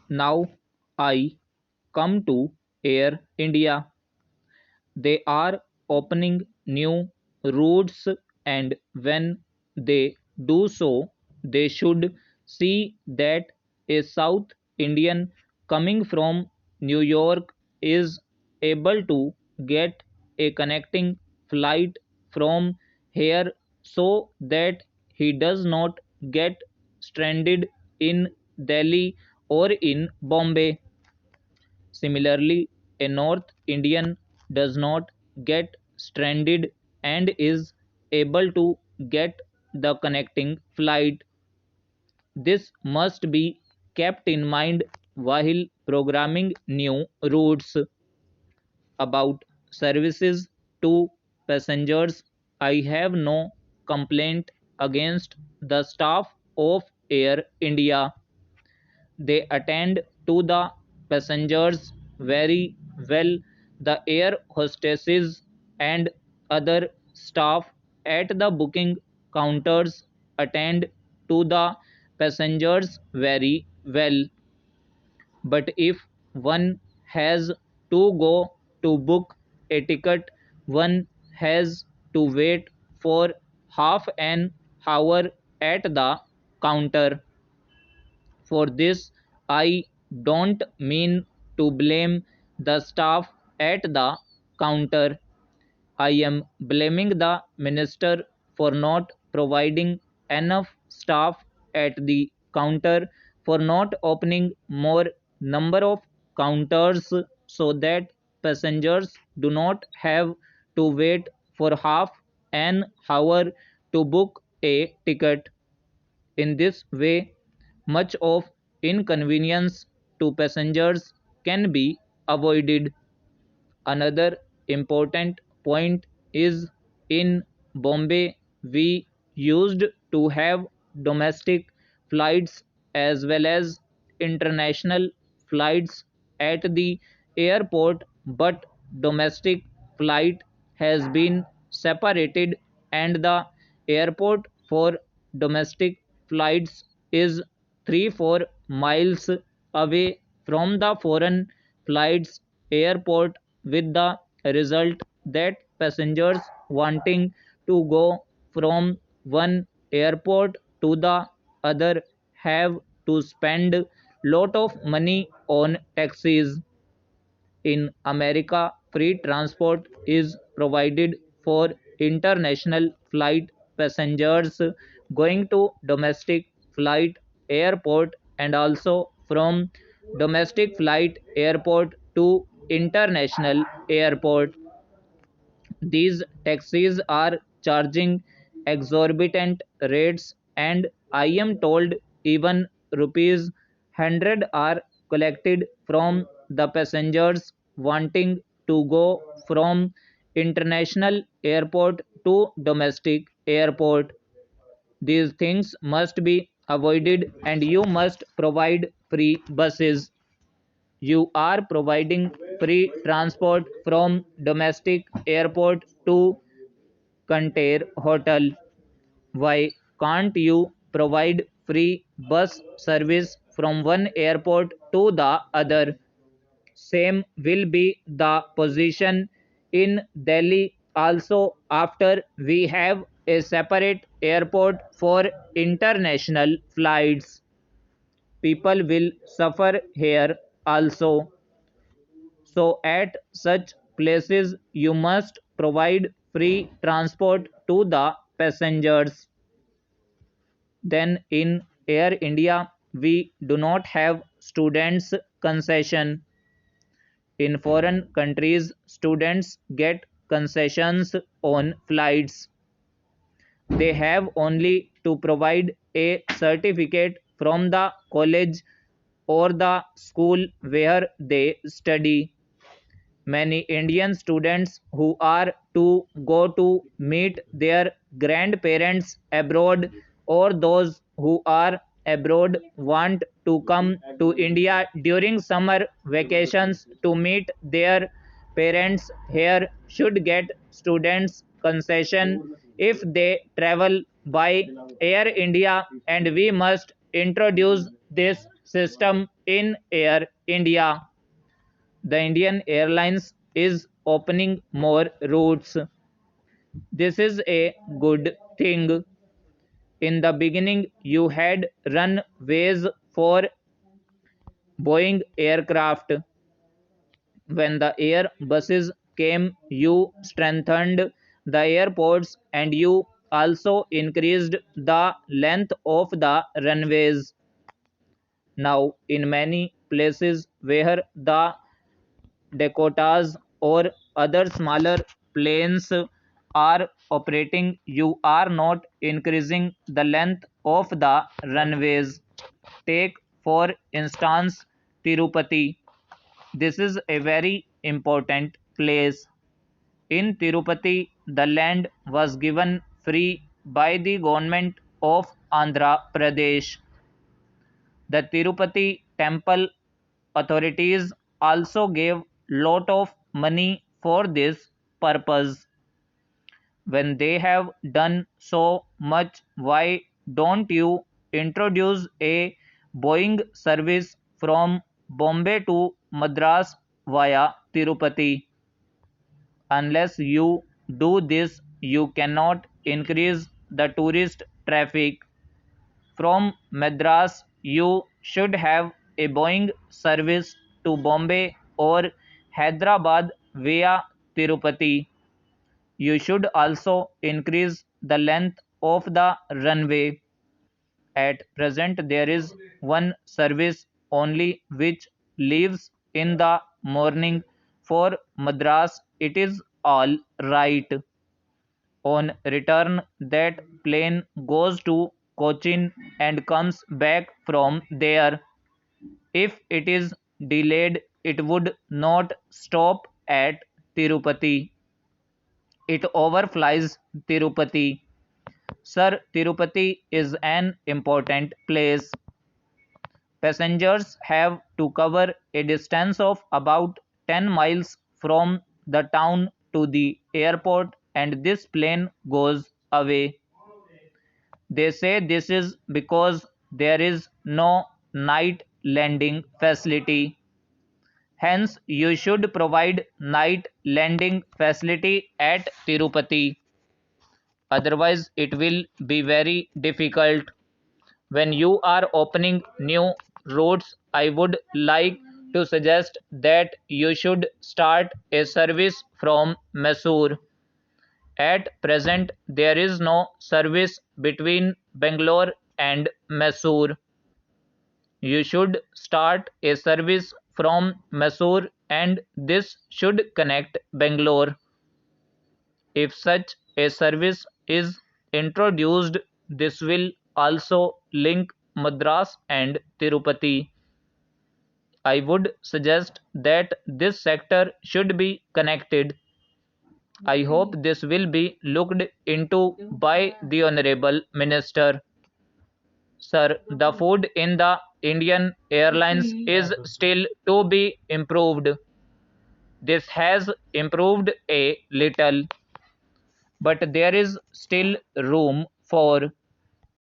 Now I come to Air India. They are opening new routes, and when they do so, they should see that a South Indian coming from New York is able to get a connecting flight from here so that he does not get stranded in Delhi or in Bombay. Similarly, a North Indian does not get stranded and is able to get the connecting flight. This must be kept in mind while programming new routes. About services to passengers, I have no complaint against the staff of Air India. They attend to the passengers very well. The air hostesses and other staff at the booking counters attend to the passengers very well. But if one has to go to book a ticket, one has to wait for half an hour at the counter. For this, I don't mean to blame the staff at the counter. I am blaming the minister for not providing enough staff at the counter, for not opening more number of counters so that passengers do not have to wait for half an hour to book a ticket. In this way, much of inconvenience to passengers can be avoided. Another important point is in Bombay we used to have domestic flights as well as international flights at the airport, but domestic flight has been separated and the airport for domestic flights is 3-4 miles away from the foreign flights airport, with the result that passengers wanting to go from one airport to the other have to spend lot of money on taxis. In America, free transport is provided for international flight passengers going to domestic flight airport and also from domestic flight airport to international airport. These taxis are charging exorbitant rates, and I am told even rupees 100 are collected from the passengers wanting to go from international airport to domestic airport. These things must be avoided, and you must provide free buses. You are providing free transport from domestic airport to Kanter Hotel. Why can't you provide free bus service from one airport to the other? Same will be the position in Delhi also after we have a separate airport for international flights. People will suffer here also. So at such places you must provide free transport to the passengers. Then in Air India we do not have students concession. In foreign countries students get concessions on flights. They have only to provide a certificate from the college or the school where they study. Many Indian students who are to go to meet their grandparents abroad, or those who are abroad want to come to India during summer vacations to meet their parents here, should get students concession if they travel by Air India, and we must introduce this system in Air India. The Indian Airlines is opening more routes. This is a good thing. In the beginning, you had runways for Boeing aircraft. When the air buses came, you strengthened the airports and you also increased the length of the runways. Now, in many places where the Dakotas or other smaller planes are operating, you are not increasing the length of the runways. Take, for instance, Tirupati. This is a very important place. In Tirupati, the land was given free by the government of Andhra Pradesh. The Tirupati temple authorities also gave lot of money for this purpose. When they have done so much, why don't you introduce a Boeing service from Bombay to Madras via Tirupati? Unless you do this, you cannot increase the tourist traffic. From Madras, you should have a Boeing service to Bombay or Hyderabad via Tirupati. You should also increase the length of the runway. At present, there is one service only which leaves in the morning for Madras. It is all right. On return, that plane goes to Cochin and comes back from there. If it is delayed, it would not stop at Tirupati. It overflies Tirupati. Sir, Tirupati is an important place. Passengers have to cover a distance of about 10 miles from the town to the airport and this plane goes away. They say this is because there is no night landing facility. Hence, you should provide night landing facility at Tirupati. Otherwise, it will be very difficult. When you are opening new routes, I would like to suggest that you should start a service from Mysore. At present, there is no service between Bangalore and Mysore. You should start a service from Mysore and this should connect Bangalore. If such a service is introduced, this will also link Madras and Tirupati. I would suggest that this sector should be connected. I hope this will be looked into by the Honorable Minister. Sir, the food in the Indian Airlines is still to be improved. This has improved a little, but there is still room for